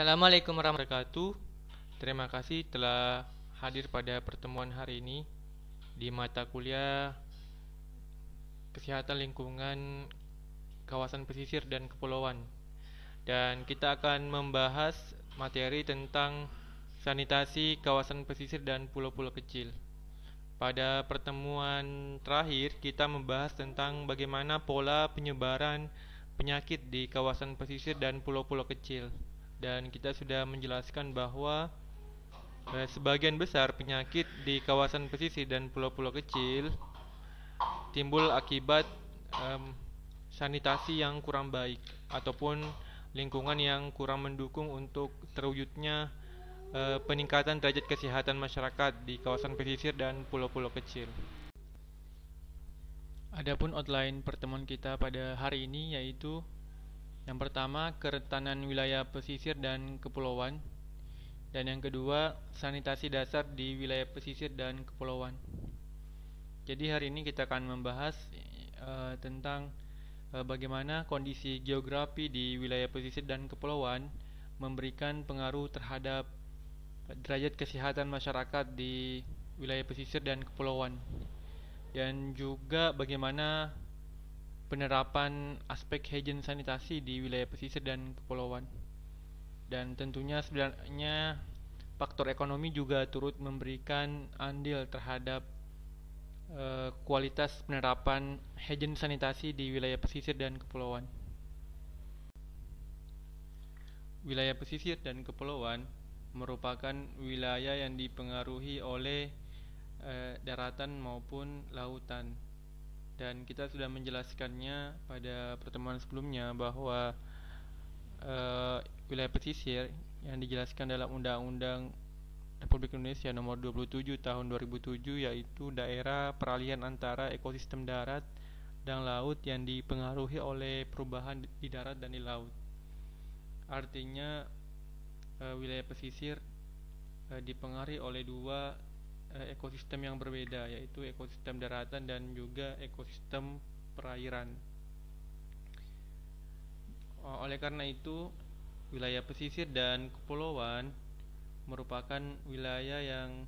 Assalamualaikum warahmatullahi wabarakatuh. Terima kasih telah hadir pada pertemuan hari ini di mata kuliah Kesehatan Lingkungan Kawasan Pesisir dan Kepulauan. Dan kita akan membahas materi tentang sanitasi kawasan pesisir dan pulau-pulau kecil. Pada pertemuan terakhir, kita membahas tentang bagaimana pola penyebaran penyakit di kawasan pesisir dan pulau-pulau kecil. Dan kita sudah menjelaskan bahwa sebagian besar penyakit di kawasan pesisir dan pulau-pulau kecil timbul akibat sanitasi yang kurang baik ataupun lingkungan yang kurang mendukung untuk terwujudnya peningkatan derajat kesehatan masyarakat di kawasan pesisir dan pulau-pulau kecil. Adapun outline pertemuan kita pada hari ini yaitu yang pertama, kerentanan wilayah pesisir dan kepulauan, dan yang kedua, sanitasi dasar di wilayah pesisir dan kepulauan. Jadi hari ini kita akan membahas tentang bagaimana kondisi geografi di wilayah pesisir dan kepulauan memberikan pengaruh terhadap derajat kesehatan masyarakat di wilayah pesisir dan kepulauan, dan juga bagaimana penerapan aspek higien sanitasi di wilayah pesisir dan kepulauan. Dan tentunya sebenarnya faktor ekonomi juga turut memberikan andil terhadap kualitas penerapan higien sanitasi di wilayah pesisir dan kepulauan. Wilayah pesisir dan kepulauan merupakan wilayah yang dipengaruhi oleh daratan maupun lautan. Dan kita sudah menjelaskannya pada pertemuan sebelumnya bahwa wilayah pesisir yang dijelaskan dalam Undang-Undang Republik Indonesia Nomor 27 Tahun 2007 yaitu daerah peralihan antara ekosistem darat dan laut yang dipengaruhi oleh perubahan di darat dan di laut. Artinya wilayah pesisir dipengaruhi oleh dua ekosistem yang berbeda, yaitu ekosistem daratan dan juga ekosistem perairan. Oleh karena itu, wilayah pesisir dan kepulauan merupakan wilayah yang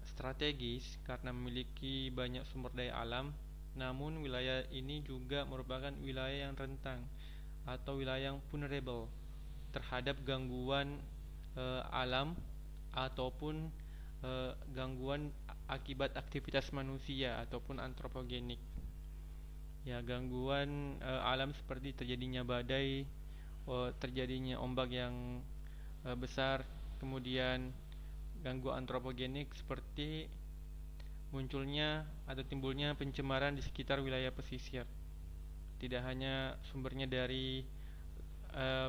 strategis karena memiliki banyak sumber daya alam. Namun wilayah ini juga merupakan wilayah yang rentan atau wilayah yang vulnerable terhadap gangguan alam ataupun gangguan akibat aktivitas manusia ataupun antropogenik. Ya, gangguan alam seperti terjadinya badai, terjadinya ombak yang besar, kemudian gangguan antropogenik seperti munculnya atau timbulnya pencemaran di sekitar wilayah pesisir. Tidak hanya sumbernya dari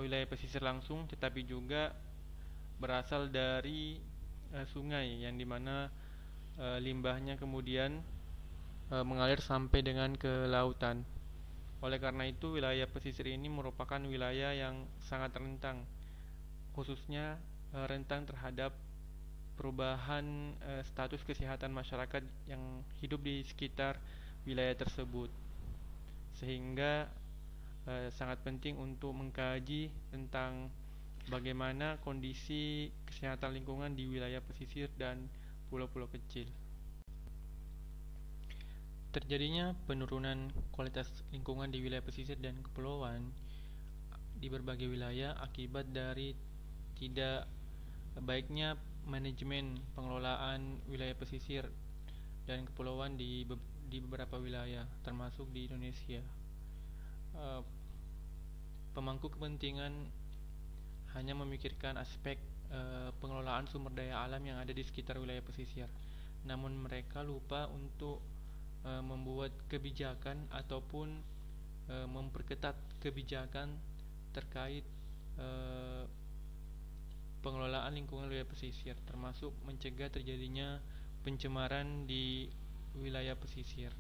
wilayah pesisir langsung, tetapi juga berasal dari sungai yang dimana limbahnya kemudian mengalir sampai dengan ke lautan. Oleh karena itu, wilayah pesisir ini merupakan wilayah yang sangat rentan, khususnya rentan terhadap perubahan status kesehatan masyarakat yang hidup di sekitar wilayah tersebut. Sehingga sangat penting untuk mengkaji tentang bagaimana kondisi kesehatan lingkungan di wilayah pesisir dan pulau-pulau kecil. Terjadinya penurunan kualitas lingkungan di wilayah pesisir dan kepulauan di berbagai wilayah akibat dari tidak baiknya manajemen pengelolaan wilayah pesisir dan kepulauan di beberapa wilayah, termasuk di Indonesia. Pemangku kepentingan hanya memikirkan aspek pengelolaan sumber daya alam yang ada di sekitar wilayah pesisir, namun mereka lupa untuk membuat kebijakan ataupun memperketat kebijakan terkait pengelolaan lingkungan wilayah pesisir, termasuk mencegah terjadinya pencemaran di wilayah pesisir.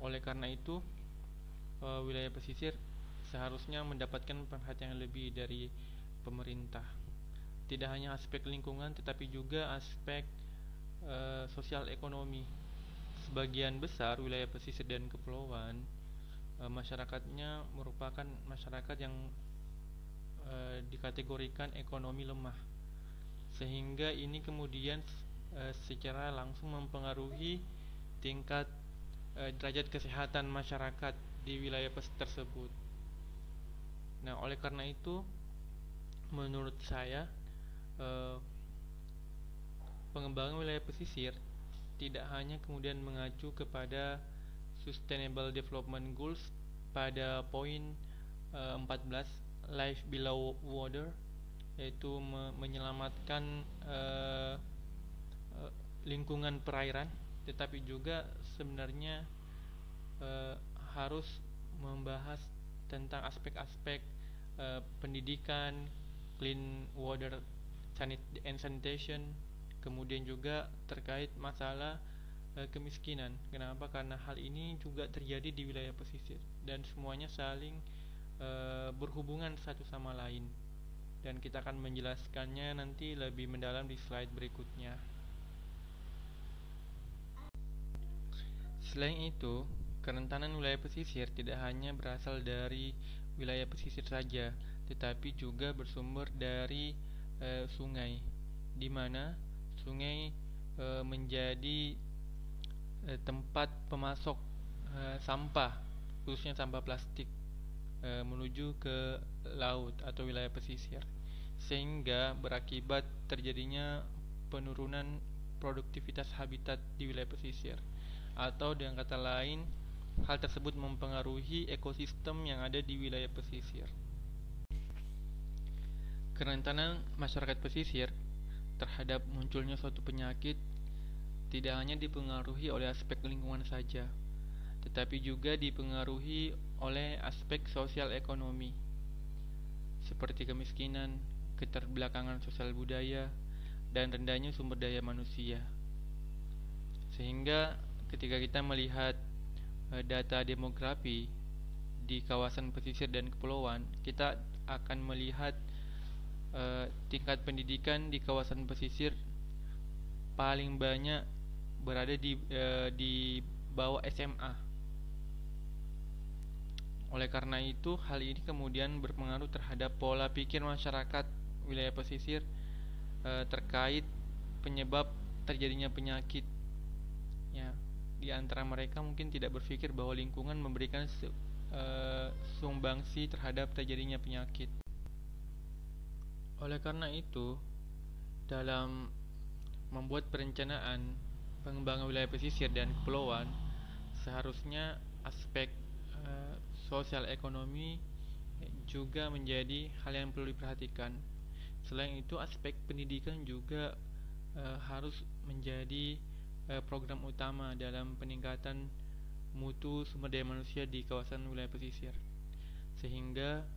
Oleh karena itu, wilayah pesisir seharusnya mendapatkan perhatian lebih dari pemerintah. Tidak hanya aspek lingkungan, tetapi juga aspek sosial ekonomi. Sebagian besar wilayah pesisir dan kepulauan masyarakatnya merupakan masyarakat yang dikategorikan ekonomi lemah, sehingga ini kemudian secara langsung mempengaruhi tingkat derajat kesehatan masyarakat di wilayah tersebut. Nah, oleh karena itu, menurut saya, pengembangan wilayah pesisir tidak hanya kemudian mengacu kepada Sustainable Development Goals pada poin 14, Life Below Water, yaitu menyelamatkan lingkungan perairan, tetapi juga sebenarnya harus membahas tentang aspek-aspek pendidikan, clean water and sanitation, kemudian juga terkait masalah kemiskinan. Kenapa? Karena hal ini juga terjadi di wilayah pesisir dan semuanya saling berhubungan satu sama lain, dan kita akan menjelaskannya nanti lebih mendalam di slide berikutnya. Selain itu, kerentanan wilayah pesisir tidak hanya berasal dari wilayah pesisir saja, tetapi juga bersumber dari sungai, di mana sungai menjadi tempat pemasok sampah, khususnya sampah plastik, menuju ke laut atau wilayah pesisir, sehingga berakibat terjadinya penurunan produktivitas habitat di wilayah pesisir, atau dengan kata lain, hal tersebut mempengaruhi ekosistem yang ada di wilayah pesisir. Kerentanan masyarakat pesisir terhadap munculnya suatu penyakit tidak hanya dipengaruhi oleh aspek lingkungan saja, tetapi juga dipengaruhi oleh aspek sosial ekonomi, seperti kemiskinan, keterbelakangan sosial budaya, dan rendahnya sumber daya manusia. Sehingga ketika kita melihat data demografi di kawasan pesisir dan kepulauan, kita akan melihat tingkat pendidikan di kawasan pesisir paling banyak berada di bawah SMA. Oleh karena itu, hal ini kemudian berpengaruh terhadap pola pikir masyarakat wilayah pesisir terkait penyebab terjadinya penyakit. Ya, di antara mereka mungkin tidak berpikir bahwa lingkungan memberikan sumbangsi terhadap terjadinya penyakit. Oleh karena itu, dalam membuat perencanaan pengembangan wilayah pesisir dan kepulauan, seharusnya aspek sosial ekonomi juga menjadi hal yang perlu diperhatikan. Selain itu, aspek pendidikan juga harus menjadi program utama dalam peningkatan mutu sumber daya manusia di kawasan wilayah pesisir, sehingga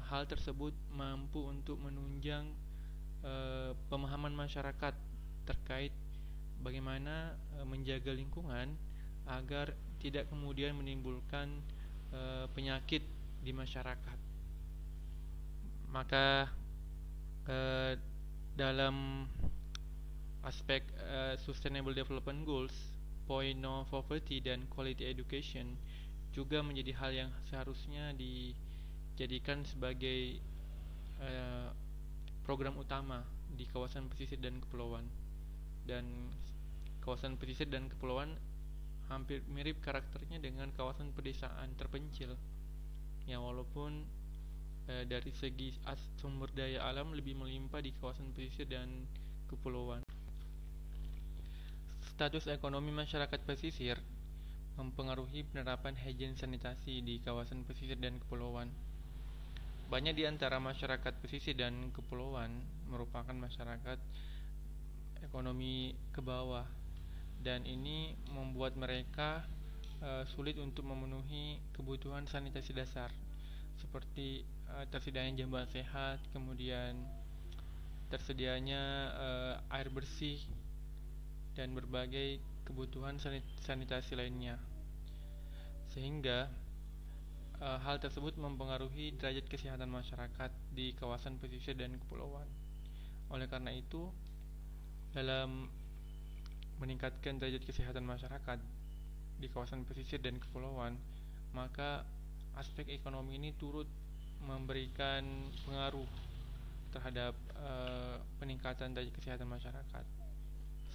hal tersebut mampu untuk menunjang pemahaman masyarakat terkait bagaimana menjaga lingkungan agar tidak kemudian menimbulkan penyakit di masyarakat. Maka dalam aspek Sustainable Development Goals, poin no poverty dan quality education juga menjadi hal yang seharusnya dijadikan sebagai program utama di kawasan pesisir dan kepulauan. Dan kawasan pesisir dan kepulauan hampir mirip karakternya dengan kawasan pedesaan terpencil, ya, walaupun dari segi sumber daya alam lebih melimpah di kawasan pesisir dan kepulauan. Status ekonomi masyarakat pesisir mempengaruhi penerapan hygiene sanitasi di kawasan pesisir dan kepulauan. Banyak di antara masyarakat pesisir dan kepulauan merupakan masyarakat ekonomi ke bawah, dan ini membuat mereka sulit untuk memenuhi kebutuhan sanitasi dasar seperti tersedianya jamban sehat, kemudian tersedianya air bersih dan berbagai kebutuhan sanitasi lainnya, sehingga hal tersebut mempengaruhi derajat kesehatan masyarakat di kawasan pesisir dan kepulauan. Oleh karena itu, dalam meningkatkan derajat kesehatan masyarakat di kawasan pesisir dan kepulauan, maka aspek ekonomi ini turut memberikan pengaruh terhadap peningkatan derajat kesehatan masyarakat.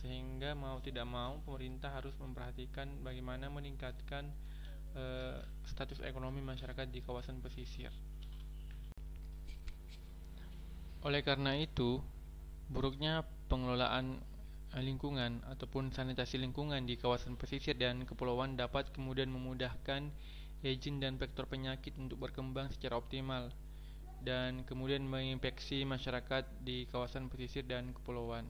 Sehingga mau tidak mau pemerintah harus memperhatikan bagaimana meningkatkan status ekonomi masyarakat di kawasan pesisir. Oleh karena itu, buruknya pengelolaan lingkungan ataupun sanitasi lingkungan di kawasan pesisir dan kepulauan dapat kemudian memudahkan agent dan vektor penyakit untuk berkembang secara optimal dan kemudian menginfeksi masyarakat di kawasan pesisir dan kepulauan.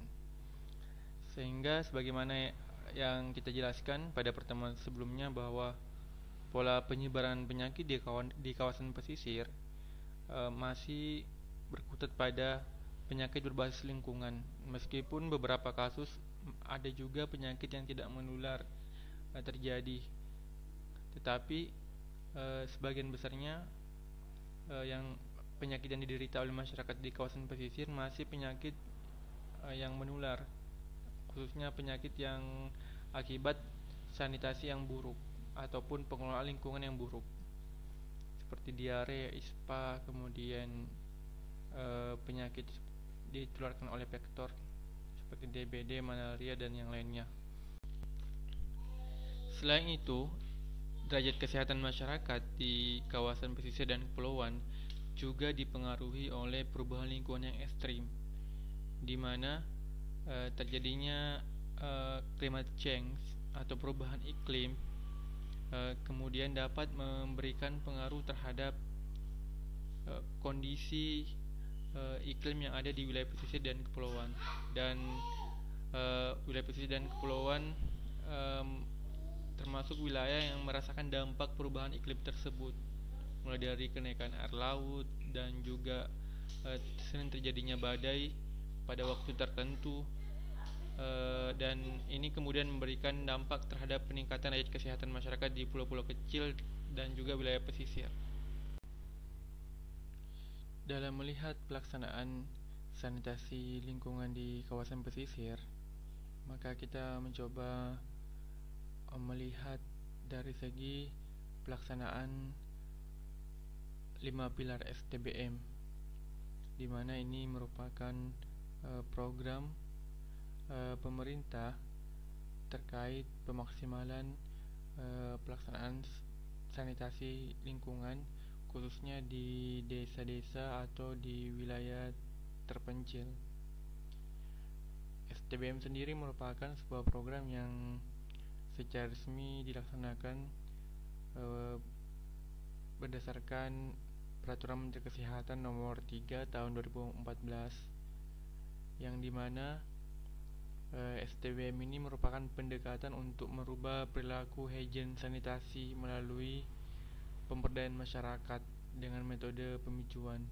Sehingga sebagaimana yang kita jelaskan pada pertemuan sebelumnya bahwa pola penyebaran penyakit di kawasan pesisir masih berkutat pada penyakit berbasis lingkungan. Meskipun beberapa kasus ada juga penyakit yang tidak menular terjadi, tetapi sebagian besarnya yang penyakit yang diderita oleh masyarakat di kawasan pesisir masih penyakit yang menular, khususnya penyakit yang akibat sanitasi yang buruk ataupun pengelolaan lingkungan yang buruk, seperti diare, ispa, kemudian penyakit ditularkan oleh vektor seperti DBD, malaria, dan yang lainnya. Selain itu, derajat kesehatan masyarakat di kawasan pesisir dan kepulauan juga dipengaruhi oleh perubahan lingkungan yang ekstrim, di mana terjadinya climate change atau perubahan iklim kemudian dapat memberikan pengaruh terhadap kondisi iklim yang ada di wilayah pesisir dan kepulauan. Dan wilayah pesisir dan kepulauan termasuk wilayah yang merasakan dampak perubahan iklim tersebut, mulai dari kenaikan air laut dan juga sering terjadinya badai pada waktu tertentu. Dan ini kemudian memberikan dampak terhadap peningkatan derajat kesehatan masyarakat di pulau-pulau kecil dan juga wilayah pesisir. Dalam melihat pelaksanaan sanitasi lingkungan di kawasan pesisir, maka kita mencoba melihat dari segi pelaksanaan 5 pilar STBM, di mana ini merupakan program pemerintah terkait pemaksimalan pelaksanaan sanitasi lingkungan, khususnya di desa-desa atau di wilayah terpencil. STBM sendiri merupakan sebuah program yang secara resmi dilaksanakan berdasarkan Peraturan Menteri Kesehatan Nomor 3 Tahun 2014, yang dimana STBM ini merupakan pendekatan untuk merubah perilaku higien sanitasi melalui pemberdayaan masyarakat dengan metode pemicuan.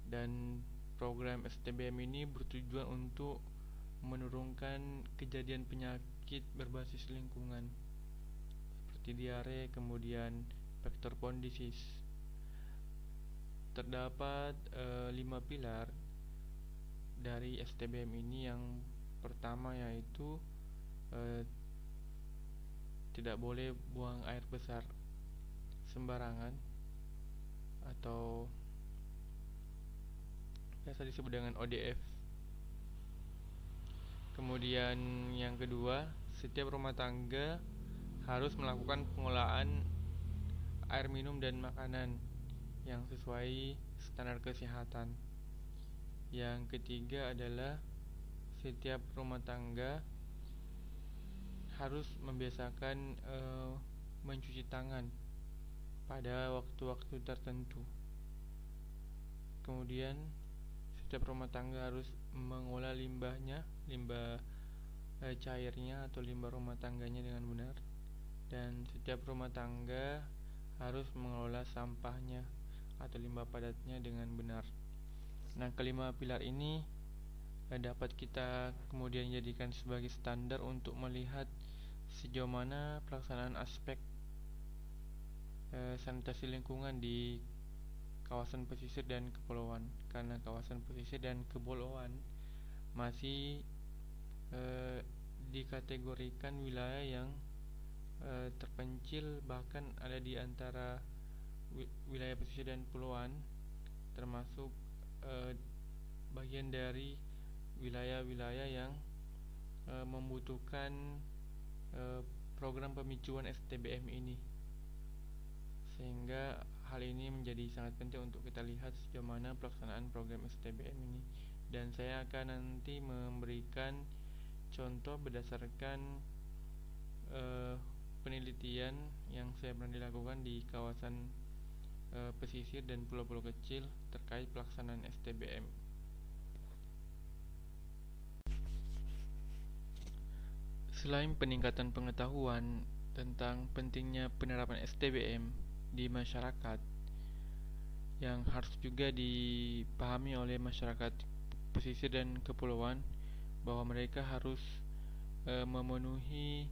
Dan program STBM ini bertujuan untuk menurunkan kejadian penyakit berbasis lingkungan seperti diare, kemudian vector-borne disease. Terdapat 5 pilar dari STBM ini. Yang pertama yaitu tidak boleh buang air besar sembarangan atau biasa disebut dengan ODF. Kemudian yang kedua, setiap rumah tangga harus melakukan pengolahan air minum dan makanan yang sesuai standar kesehatan. Yang ketiga adalah setiap rumah tangga harus membiasakan mencuci tangan pada waktu-waktu tertentu. Kemudian setiap rumah tangga harus mengolah limbahnya, limbah cairnya atau limbah rumah tangganya dengan benar. Dan setiap rumah tangga harus mengelola sampahnya atau limbah padatnya dengan benar. Nah, kelima pilar ini dapat kita kemudian jadikan sebagai standar untuk melihat sejauh mana pelaksanaan aspek sanitasi lingkungan di kawasan pesisir dan kepulauan, karena kawasan pesisir dan kepulauan masih dikategorikan wilayah yang terpencil, bahkan ada di antara wilayah pesisir dan kepulauan, termasuk bagian dari wilayah-wilayah yang membutuhkan program pemicuan STBM ini, sehingga hal ini menjadi sangat penting untuk kita lihat sejauh mana pelaksanaan program STBM ini. Dan saya akan nanti memberikan contoh berdasarkan penelitian yang saya pernah dilakukan di kawasan pesisir dan pulau-pulau kecil terkait pelaksanaan STBM. Selain peningkatan pengetahuan tentang pentingnya penerapan STBM di masyarakat, yang harus juga dipahami oleh masyarakat pesisir dan kepulauan, bahwa mereka harus memenuhi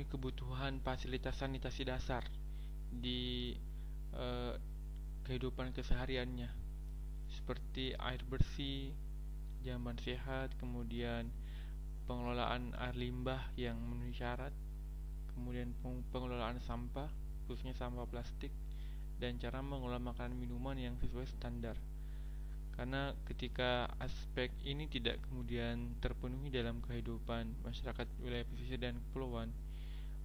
kebutuhan fasilitas sanitasi dasar di kehidupan kesehariannya, seperti air bersih, jamban sehat, kemudian pengelolaan air limbah yang memenuhi syarat, kemudian pengelolaan sampah, khususnya sampah plastik, dan cara mengolah makanan minuman yang sesuai standar. Karena ketika aspek ini tidak kemudian terpenuhi dalam kehidupan masyarakat wilayah pesisir dan kepulauan,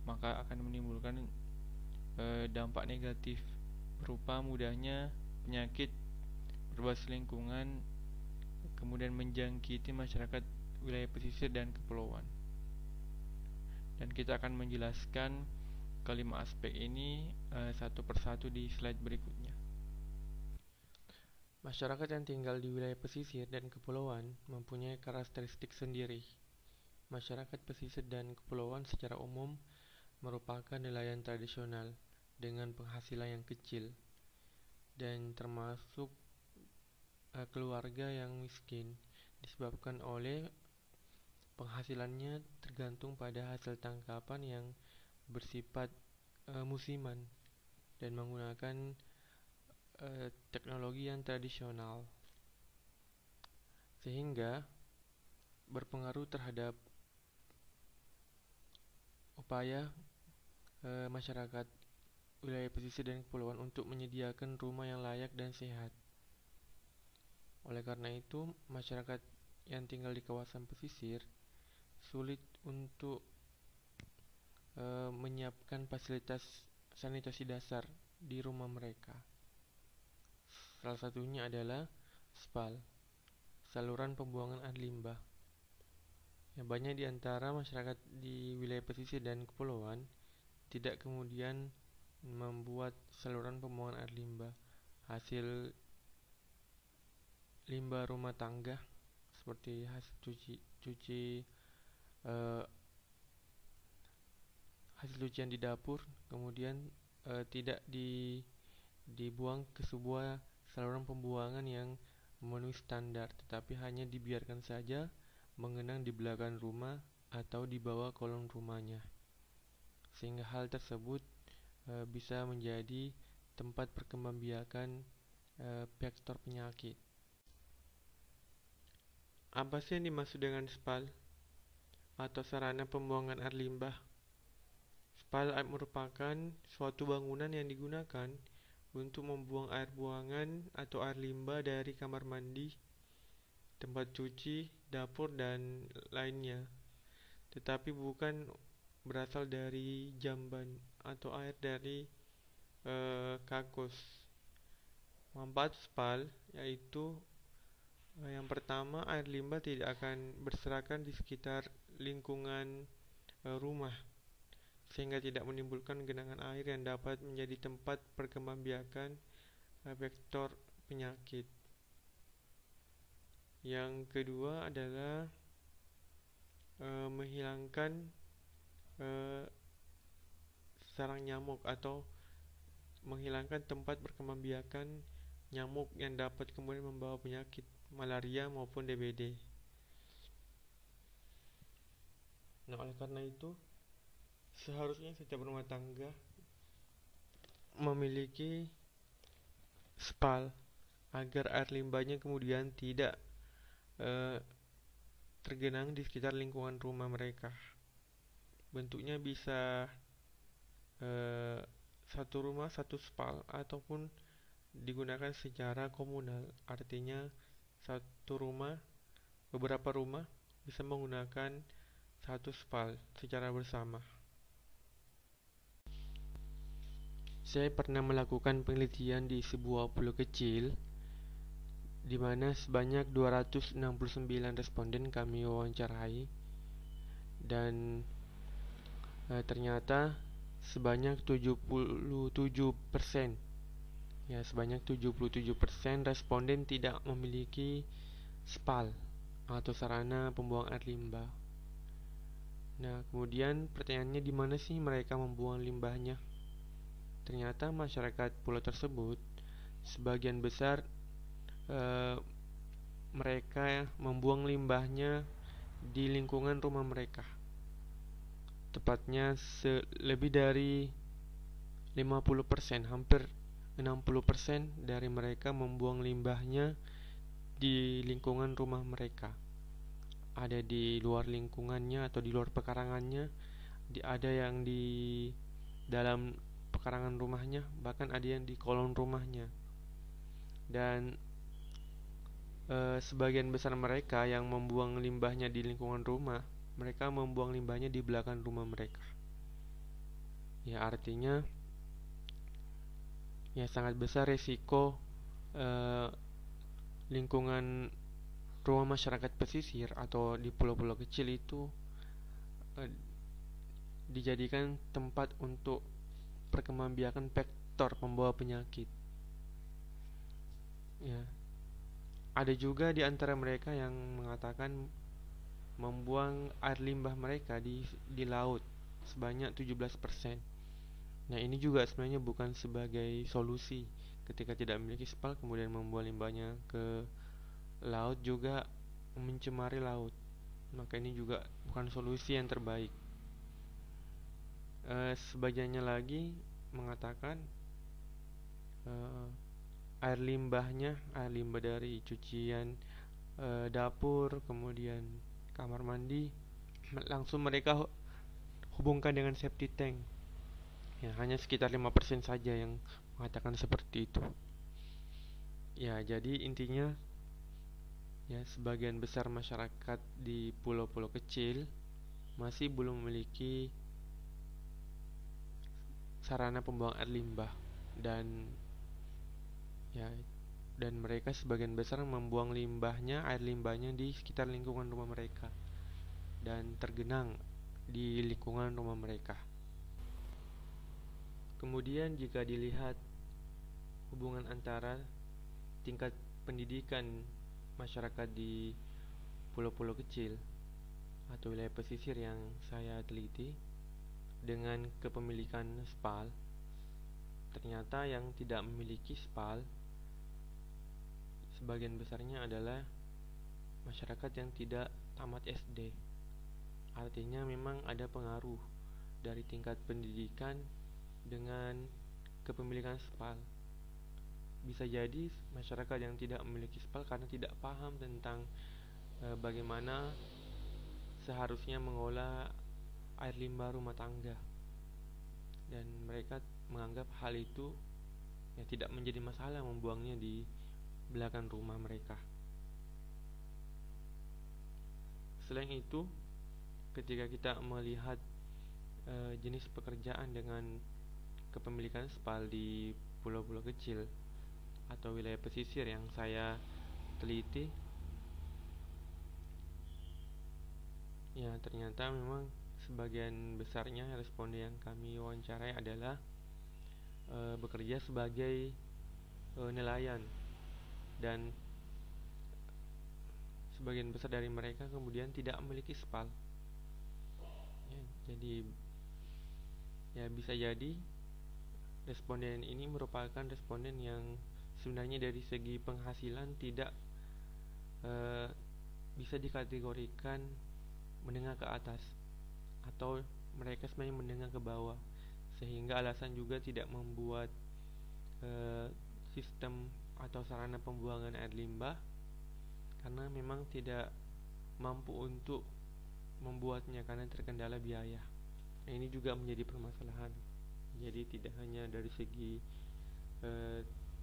maka akan menimbulkan dampak negatif berupa mudahnya penyakit berbasis lingkungan kemudian menjangkiti masyarakat wilayah pesisir dan kepulauan. Dan kita akan menjelaskan kelima aspek ini satu persatu di slide berikutnya. Masyarakat yang tinggal di wilayah pesisir dan kepulauan mempunyai karakteristik sendiri. Masyarakat pesisir dan kepulauan secara umum merupakan nelayan tradisional dengan penghasilan yang kecil dan termasuk keluarga yang miskin disebabkan oleh penghasilannya tergantung pada hasil tangkapan yang bersifat musiman dan menggunakan teknologi yang tradisional, sehingga berpengaruh terhadap upaya masyarakat wilayah pesisir dan kepulauan untuk menyediakan rumah yang layak dan sehat. Oleh karena itu, masyarakat yang tinggal di kawasan pesisir sulit untuk menyiapkan fasilitas sanitasi dasar di rumah mereka. Salah satunya adalah SPAL, saluran pembuangan air limbah. Yang banyak di antara masyarakat di wilayah pesisir dan kepulauan tidak kemudian membuat saluran pembuangan air limbah. Hasil limbah rumah tangga seperti hasil cucian di dapur kemudian tidak dibuang ke sebuah saluran pembuangan yang memenuhi standar, tetapi hanya dibiarkan saja mengenang di belakang rumah atau di bawah kolong rumahnya, sehingga hal tersebut bisa menjadi tempat perkembangbiakan vektor penyakit. Apa sih yang dimaksud dengan SPAL atau sarana pembuangan air limbah? SPAL merupakan suatu bangunan yang digunakan untuk membuang air buangan atau air limbah dari kamar mandi, tempat cuci, dapur, dan lainnya, tetapi bukan berasal dari jamban atau air dari kakus. Manfaat SPAL yaitu yang pertama, air limbah tidak akan berserakan di sekitar lingkungan rumah, sehingga tidak menimbulkan genangan air yang dapat menjadi tempat perkembangbiakan vektor penyakit. Yang kedua adalah menghilangkan sarang nyamuk atau menghilangkan tempat perkembangbiakan nyamuk yang dapat kemudian membawa penyakit malaria maupun DBD. Nah, oleh karena itu seharusnya setiap rumah tangga memiliki SPAL agar air limbahnya kemudian tidak tergenang di sekitar lingkungan rumah mereka. Bentuknya bisa satu rumah satu spal ataupun digunakan secara komunal, artinya satu rumah, beberapa rumah bisa menggunakan satu spal secara bersama. Saya pernah melakukan penelitian di sebuah pulau kecil di mana sebanyak 269 responden kami wawancarai, dan ternyata sebanyak 77%, ya sebanyak 77% responden tidak memiliki spal atau sarana pembuang air limbah. Nah, kemudian pertanyaannya, di mana sih mereka membuang limbahnya? Ternyata masyarakat pulau tersebut sebagian besar mereka membuang limbahnya di lingkungan rumah mereka. Tepatnya lebih dari 50%, hampir 60% dari mereka membuang limbahnya di lingkungan rumah mereka. Ada di luar lingkungannya atau di luar pekarangannya, ada yang di dalam pekarangan rumahnya, bahkan ada yang di kolong rumahnya. Dan sebagian besar mereka yang membuang limbahnya di lingkungan rumah, mereka membuang limbahnya di belakang rumah mereka. Ya, artinya ya sangat besar resiko lingkungan rumah masyarakat pesisir atau di pulau-pulau kecil itu dijadikan tempat untuk perkembangbiakan vektor pembawa penyakit. Ya, ada juga di antara mereka yang mengatakan membuang air limbah mereka di laut sebanyak 17%. Nah, ini juga sebenarnya bukan sebagai solusi. Ketika tidak memiliki spal kemudian membuang limbahnya ke laut juga mencemari laut. Maka ini juga bukan solusi yang terbaik. Sebagiannya lagi mengatakan air limbah dari cucian dapur, kemudian kamar mandi, langsung mereka hubungkan dengan septic tank. Ya, hanya sekitar 5% saja yang mengatakan seperti itu. Ya, jadi intinya ya sebagian besar masyarakat di pulau-pulau kecil masih belum memiliki sarana pembuangan air limbah, dan mereka sebagian besar membuang air limbahnya di sekitar lingkungan rumah mereka dan tergenang di lingkungan rumah mereka. Kemudian jika dilihat hubungan antara tingkat pendidikan masyarakat di pulau-pulau kecil atau wilayah pesisir yang saya teliti dengan kepemilikan spal, ternyata yang tidak memiliki spal sebagian besarnya adalah masyarakat yang tidak tamat SD. Artinya memang ada pengaruh dari tingkat pendidikan dengan kepemilikan spal. Bisa jadi masyarakat yang tidak memiliki spal karena tidak paham tentang bagaimana seharusnya mengolah air limbah rumah tangga, dan mereka menganggap hal itu ya tidak menjadi masalah membuangnya di belakang rumah mereka. Selain itu, ketika kita melihat jenis pekerjaan dengan kepemilikan spal di pulau-pulau kecil atau wilayah pesisir yang saya teliti, ya ternyata memang sebagian besarnya responden yang kami wawancarai adalah bekerja sebagai nelayan, dan sebagian besar dari mereka kemudian tidak memiliki spal. Ya, jadi ya bisa jadi responden ini merupakan responden yang sebenarnya dari segi penghasilan tidak bisa dikategorikan menengah ke atas, atau mereka sebenarnya menengah ke bawah, sehingga alasan juga tidak membuat sistem atau sarana pembuangan air limbah karena memang tidak mampu untuk membuatnya karena terkendala biaya. Nah, ini juga menjadi permasalahan. Jadi tidak hanya dari segi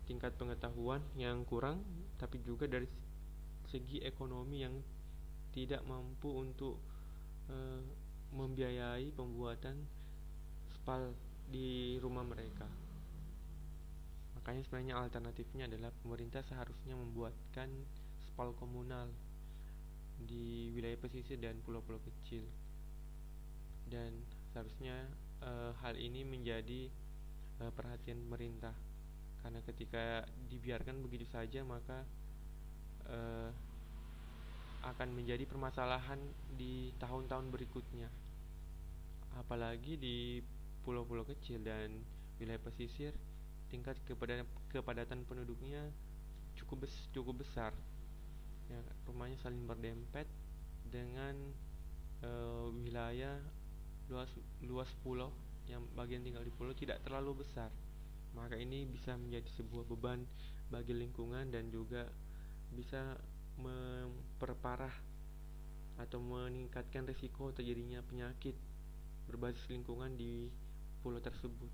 tingkat pengetahuan yang kurang, tapi juga dari segi ekonomi yang tidak mampu untuk membiayai pembuatan spal di rumah mereka. Makanya sebenarnya alternatifnya adalah pemerintah seharusnya membuatkan spal komunal di wilayah pesisir dan pulau-pulau kecil. Dan seharusnya hal ini menjadi perhatian pemerintah, karena ketika dibiarkan begitu saja maka akan menjadi permasalahan di tahun-tahun berikutnya. Apalagi di pulau-pulau kecil dan wilayah pesisir, tingkat kepadatan penduduknya cukup besar. Ya, rumahnya saling berdempet dengan wilayah luas pulau, yang bagian tinggal di pulau tidak terlalu besar. Maka ini bisa menjadi sebuah beban bagi lingkungan dan juga bisa memperparah atau meningkatkan risiko terjadinya penyakit berbasis lingkungan di pulau tersebut.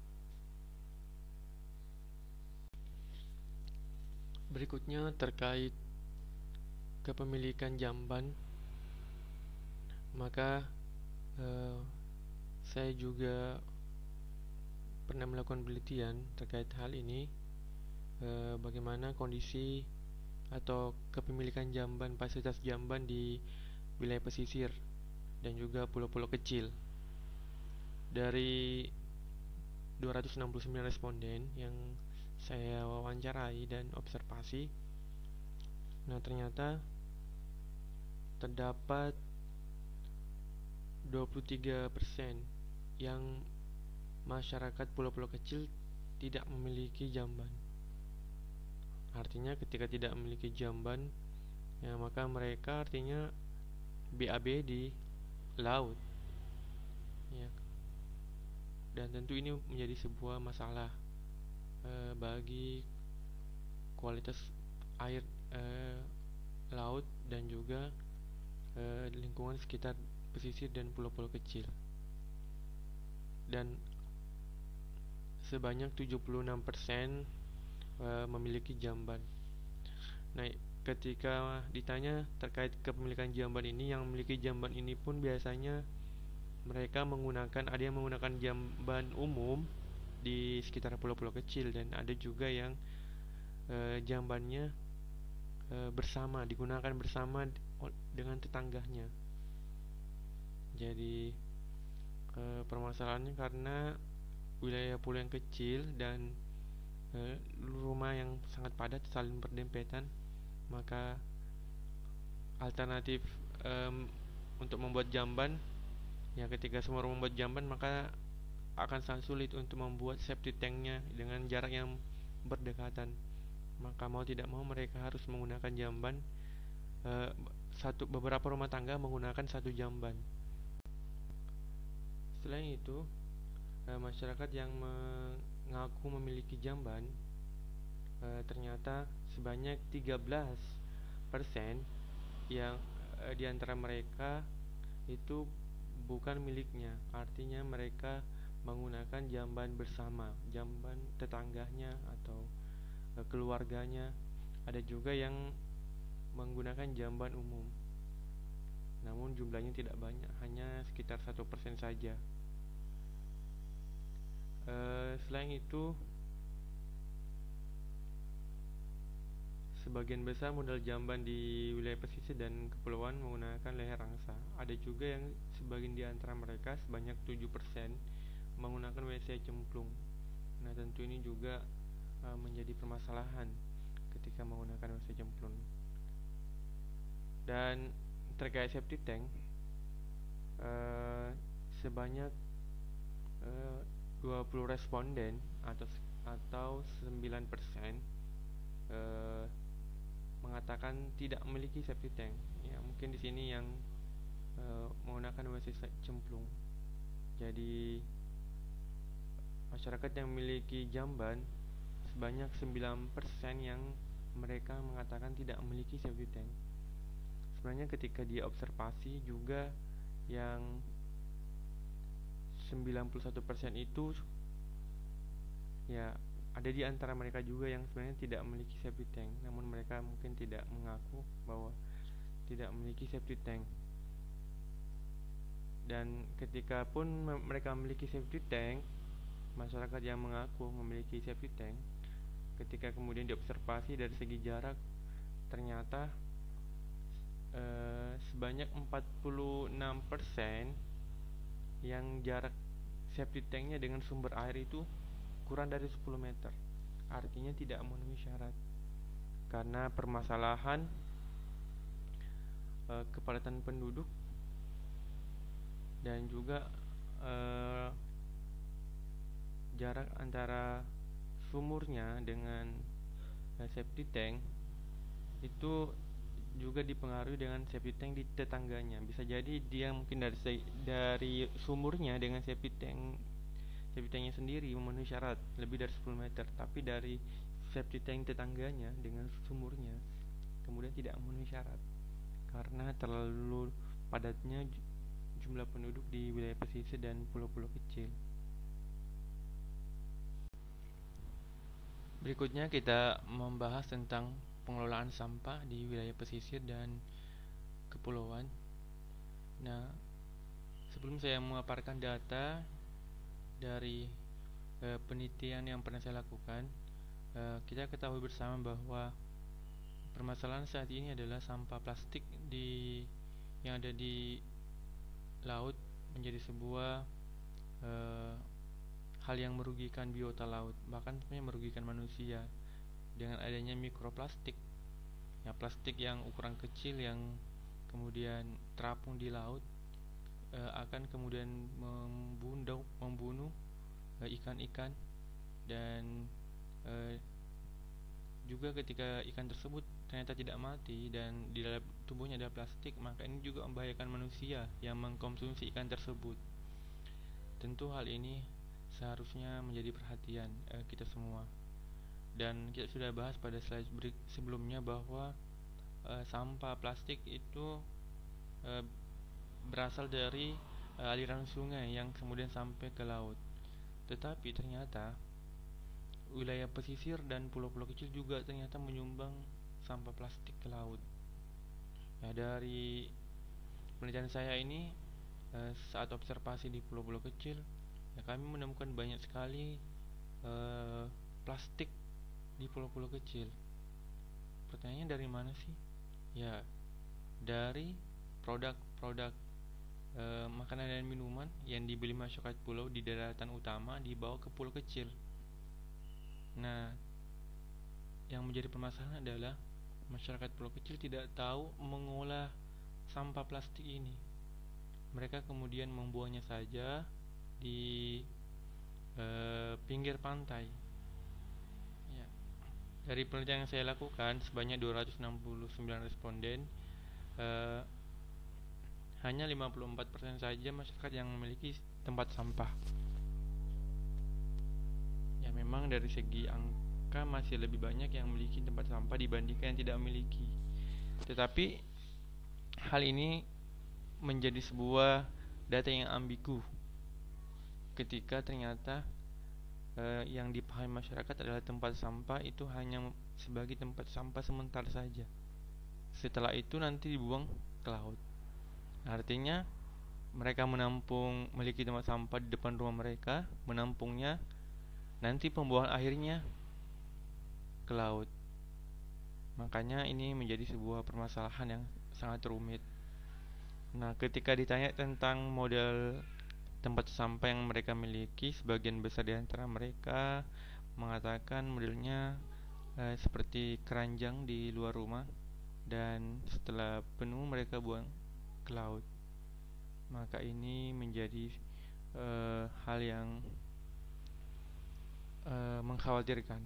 Berikutnya terkait kepemilikan jamban, maka saya juga pernah melakukan penelitian terkait hal ini, bagaimana kondisi atau kepemilikan jamban, fasilitas jamban di wilayah pesisir dan juga pulau-pulau kecil. Dari 269 responden yang saya wawancarai dan observasi, nah ternyata terdapat 23% yang masyarakat pulau-pulau kecil tidak memiliki jamban. Artinya ketika tidak memiliki jamban, ya maka mereka artinya BAB di laut, ya. Dan tentu ini menjadi sebuah masalah bagi kualitas air laut dan juga lingkungan sekitar pesisir dan pulau-pulau kecil. Dan sebanyak 76% memiliki jamban. Nah, ketika ditanya terkait kepemilikan jamban ini, yang memiliki jamban ini pun biasanya mereka ada yang menggunakan jamban umum di sekitar pulau-pulau kecil, dan ada juga yang jambannya digunakan bersama dengan tetangganya. Jadi permasalahannya karena wilayah pulau yang kecil dan rumah yang sangat padat saling berdempetan, maka alternatif untuk membuat jamban, ya ketika semua rumah membuat jamban, maka akan sangat sulit untuk membuat septic tanknya dengan jarak yang berdekatan. Maka mau tidak mau mereka harus menggunakan jamban. Beberapa rumah tangga menggunakan satu jamban. Selain itu, masyarakat yang mengaku memiliki jamban, ternyata sebanyak 13% yang di antara mereka itu bukan miliknya. Artinya mereka menggunakan jamban bersama, jamban tetangganya atau keluarganya. Ada juga yang menggunakan jamban umum, namun jumlahnya tidak banyak, hanya sekitar 1% saja. Selain itu, sebagian besar modal jamban di wilayah pesisir dan kepulauan menggunakan leher angsa. Ada juga yang sebagian di antara mereka, sebanyak 7%, menggunakan WC cemplung. Nah, tentu ini juga menjadi permasalahan ketika menggunakan WC cemplung. Dan terkait septic tank, sebanyak 20 responden atau 9% mengatakan tidak memiliki septic tank. Ya, mungkin di sini yang menggunakan WC cemplung. Jadi masyarakat yang memiliki jamban sebanyak 9% yang mereka mengatakan tidak memiliki septic tank. Sebenarnya ketika dia observasi juga, yang 91% itu Ya, ada di antara mereka juga yang sebenarnya tidak memiliki safety tank, namun mereka mungkin tidak mengaku bahwa tidak memiliki safety tank. Dan ketika pun mereka memiliki safety tank, masyarakat yang mengaku memiliki safety tank, ketika kemudian diobservasi dari segi jarak, ternyata sebanyak 46% yang jarak safety tanknya dengan sumber air itu kurang dari 10 meter. Artinya tidak memenuhi syarat karena permasalahan kepadatan penduduk dan juga jarak antara sumurnya dengan safety tank itu juga dipengaruhi dengan safety tank di tetangganya. Bisa jadi dia mungkin dari sumurnya dengan safety tanknya sendiri memenuhi syarat lebih dari 10 meter, tapi dari safety tank tetangganya dengan sumurnya kemudian tidak memenuhi syarat karena terlalu padatnya jumlah penduduk di wilayah pesisir dan pulau-pulau kecil. Berikutnya kita membahas tentang pengelolaan sampah di wilayah pesisir dan kepulauan. Nah, sebelum saya memaparkan data dari penelitian yang pernah saya lakukan, kita ketahui bersama bahwa permasalahan saat ini adalah sampah plastik yang ada di laut menjadi sebuah hal yang merugikan biota laut, bahkan sebenarnya merugikan manusia dengan adanya mikroplastik. Ya, plastik yang ukuran kecil yang kemudian terapung di laut akan kemudian membunuh ikan-ikan dan juga ketika ikan tersebut ternyata tidak mati dan di dalam tubuhnya ada plastik, maka ini juga membahayakan manusia yang mengkonsumsi ikan tersebut. Tentu hal ini seharusnya menjadi perhatian kita semua. Dan kita sudah bahas pada slide sebelumnya bahwa sampah plastik itu berasal dari aliran sungai yang kemudian sampai ke laut. Tetapi ternyata wilayah pesisir dan pulau-pulau kecil juga ternyata menyumbang sampah plastik ke laut. Ya, dari penelitian saya ini saat observasi di pulau-pulau kecil, ya, kami menemukan banyak sekali plastik di pulau-pulau kecil. Pertanyaannya dari mana sih? Ya, dari produk-produk makanan dan minuman yang dibeli masyarakat pulau di daratan utama dibawa ke pulau kecil. Nah, yang menjadi permasalahan adalah masyarakat pulau kecil tidak tahu mengolah sampah plastik ini. Mereka kemudian membuangnya saja di pinggir pantai. Ya. Dari penelitian yang saya lakukan, sebanyak 269 responden, hanya 54% saja masyarakat yang memiliki tempat sampah. Ya, memang dari segi angka masih lebih banyak yang memiliki tempat sampah dibandingkan yang tidak memiliki. Tetapi hal ini menjadi sebuah data yang ambigu ketika ternyata yang dipahami masyarakat adalah tempat sampah itu hanya sebagai tempat sampah sementara saja. Setelah itu nanti dibuang ke laut. Artinya mereka memiliki tempat sampah di depan rumah mereka, menampungnya, nanti pembuangan akhirnya ke laut. Makanya ini menjadi sebuah permasalahan yang sangat rumit. Nah, ketika ditanya tentang model tempat sampah yang mereka miliki, sebagian besar di antara mereka mengatakan modelnya seperti keranjang di luar rumah, dan setelah penuh mereka buang ke laut. Maka ini menjadi hal yang mengkhawatirkan.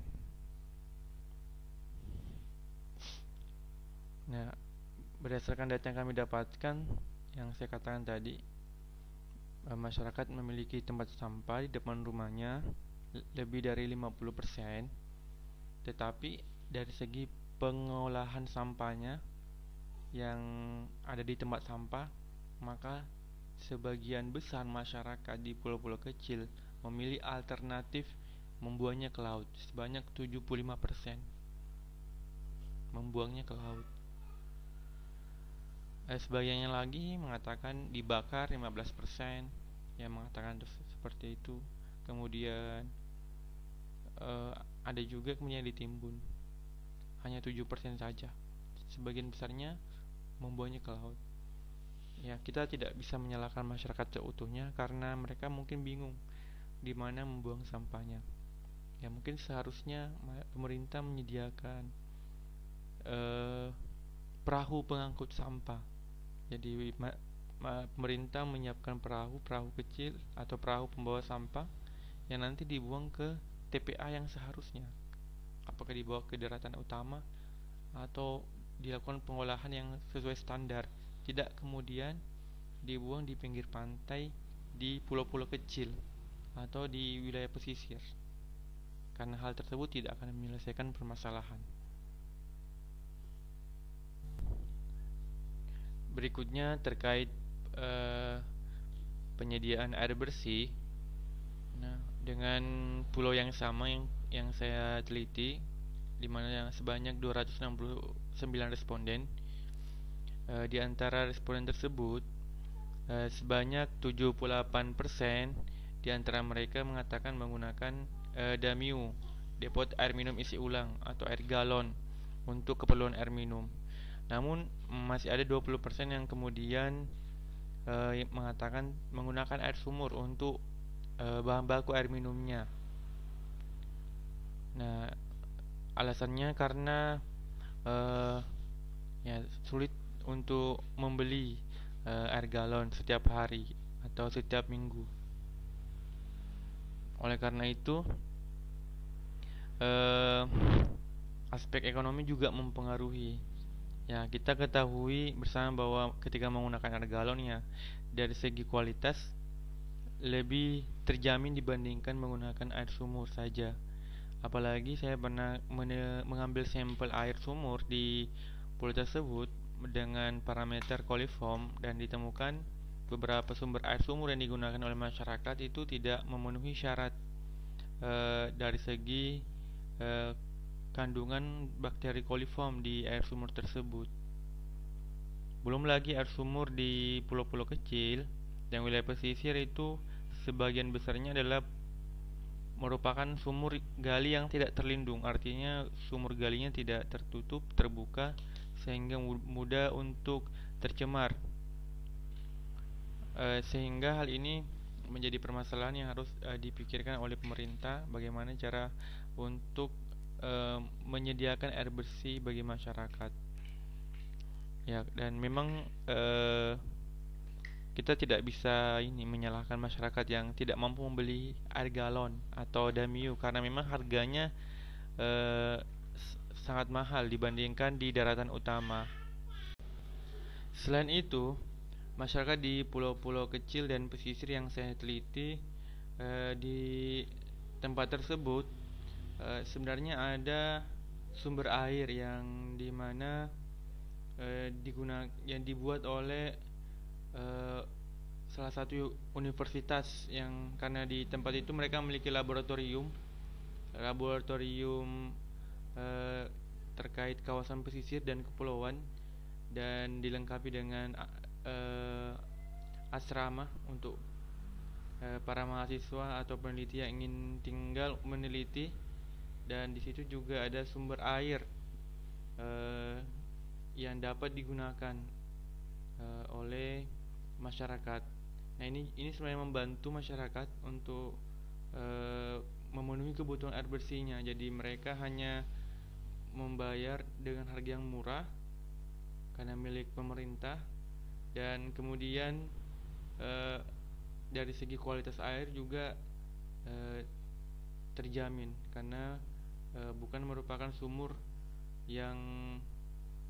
Nah, berdasarkan data yang kami dapatkan, yang saya katakan tadi, masyarakat memiliki tempat sampah di depan rumahnya lebih dari 50%, tetapi dari segi pengolahan sampahnya yang ada di tempat sampah, maka sebagian besar masyarakat di pulau-pulau kecil memilih alternatif membuangnya ke laut sebanyak 75%, membuangnya ke laut. Sebagiannya lagi mengatakan dibakar 15%, yang mengatakan seperti itu. Kemudian ada juga kemudian ditimbun, hanya 7% saja. Sebagian besarnya membuangnya ke laut. Ya, kita tidak bisa menyalahkan masyarakat seutuhnya karena mereka mungkin bingung di mana membuang sampahnya. Ya, mungkin seharusnya pemerintah menyediakan perahu pengangkut sampah. Jadi pemerintah menyiapkan perahu kecil atau perahu pembawa sampah yang nanti dibuang ke TPA yang seharusnya. Apakah dibawa ke daratan utama atau dilakukan pengolahan yang sesuai standar, tidak kemudian dibuang di pinggir pantai, di pulau-pulau kecil atau di wilayah pesisir, karena hal tersebut tidak akan menyelesaikan permasalahan. Berikutnya terkait penyediaan air bersih. Nah, dengan pulau yang sama yang saya teliti, di mana sebanyak 269 responden, di antara responden tersebut sebanyak 78% di antara mereka mengatakan menggunakan DAMIU, depot air minum isi ulang atau air galon untuk keperluan air minum. Namun masih ada 20% yang kemudian mengatakan menggunakan air sumur untuk bahan baku air minumnya. Nah, alasannya karena ya sulit untuk membeli air galon setiap hari atau setiap minggu. Oleh karena itu, aspek ekonomi juga mempengaruhi. Ya, kita ketahui bersama bahwa ketika menggunakan air galon, ya, dari segi kualitas lebih terjamin dibandingkan menggunakan air sumur saja. Apalagi saya pernah mengambil sampel air sumur di pulau tersebut dengan parameter coliform, dan ditemukan beberapa sumber air sumur yang digunakan oleh masyarakat itu tidak memenuhi syarat dari segi kandungan bakteri coliform di air sumur tersebut. Belum lagi air sumur di pulau-pulau kecil dan wilayah pesisir itu sebagian besarnya adalah merupakan sumur gali yang tidak terlindung. Artinya sumur galinya tidak tertutup, terbuka, sehingga mudah untuk tercemar. Sehingga hal ini menjadi permasalahan yang harus dipikirkan oleh pemerintah, bagaimana cara untuk menyediakan air bersih bagi masyarakat. Ya, dan memang kita tidak bisa menyalahkan masyarakat yang tidak mampu membeli air galon atau DAMIU, karena memang harganya sangat mahal dibandingkan di daratan utama. Selain itu, masyarakat di pulau-pulau kecil dan pesisir yang saya teliti, di tempat tersebut sebenarnya ada sumber air yang dimana yang dibuat oleh salah satu universitas, yang karena di tempat itu mereka memiliki laboratorium terkait kawasan pesisir dan kepulauan, dan dilengkapi dengan asrama untuk para mahasiswa atau peneliti yang ingin tinggal meneliti. Dan di situ juga ada sumber air yang dapat digunakan oleh masyarakat. Nah, ini sebenarnya membantu masyarakat untuk memenuhi kebutuhan air bersihnya. Jadi mereka hanya membayar dengan harga yang murah karena milik pemerintah, dan kemudian dari segi kualitas air juga terjamin karena bukan merupakan sumur yang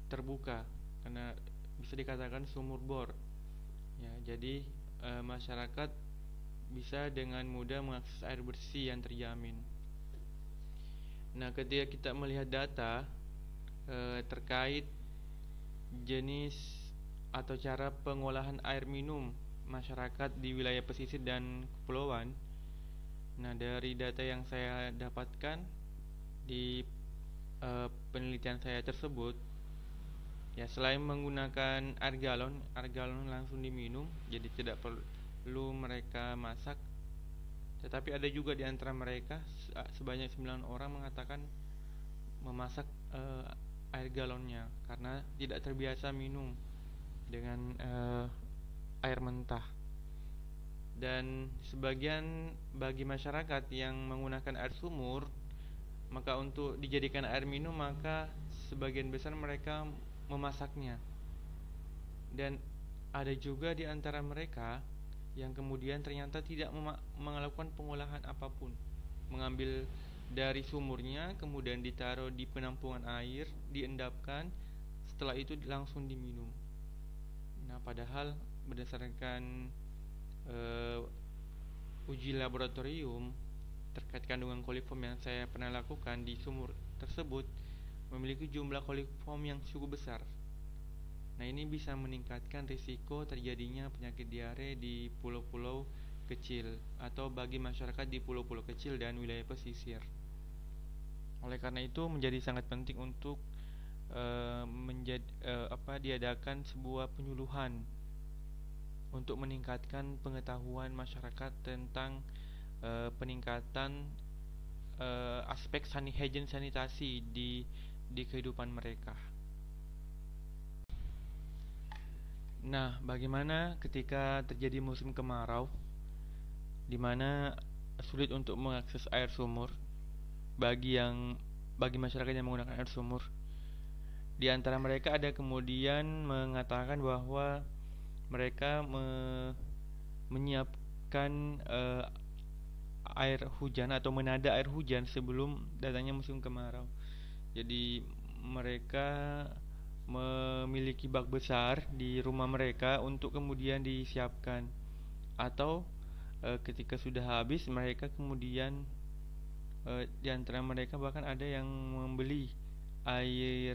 terbuka, karena bisa dikatakan sumur bor. Ya, jadi masyarakat bisa dengan mudah mengakses air bersih yang terjamin. Nah, ketika kita melihat data terkait jenis atau cara pengolahan air minum masyarakat di wilayah pesisir dan kepulauan, Nah, dari data yang saya dapatkan di penelitian saya tersebut, ya selain menggunakan air galon langsung diminum, jadi tidak perlu mereka masak. Tetapi ada juga di antara mereka sebanyak 9 orang mengatakan memasak air galonnya karena tidak terbiasa minum dengan air mentah. Dan sebagian bagi masyarakat yang menggunakan air sumur, maka untuk dijadikan air minum maka sebagian besar mereka memasaknya. Dan ada juga di antara mereka yang kemudian ternyata tidak melakukan pengolahan apapun, mengambil dari sumurnya kemudian ditaruh di penampungan air, diendapkan, setelah itu langsung diminum. Nah, padahal berdasarkan uji laboratorium terkait kandungan koliform yang saya pernah lakukan di sumur tersebut memiliki jumlah koliform yang cukup besar. Nah, ini bisa meningkatkan risiko terjadinya penyakit diare di pulau-pulau kecil atau bagi masyarakat di pulau-pulau kecil dan wilayah pesisir. Oleh karena itu menjadi sangat penting untuk diadakan sebuah penyuluhan untuk meningkatkan pengetahuan masyarakat tentang peningkatan aspek hygiene sanitasi di kehidupan mereka. Nah, bagaimana ketika terjadi musim kemarau, di mana sulit untuk mengakses air sumur bagi masyarakat yang menggunakan air sumur? Di antara mereka ada kemudian mengatakan bahwa mereka menyiapkan air hujan atau menada air hujan sebelum datangnya musim kemarau. Jadi mereka memiliki bak besar di rumah mereka untuk kemudian disiapkan, atau ketika sudah habis mereka kemudian di antara mereka bahkan ada yang membeli air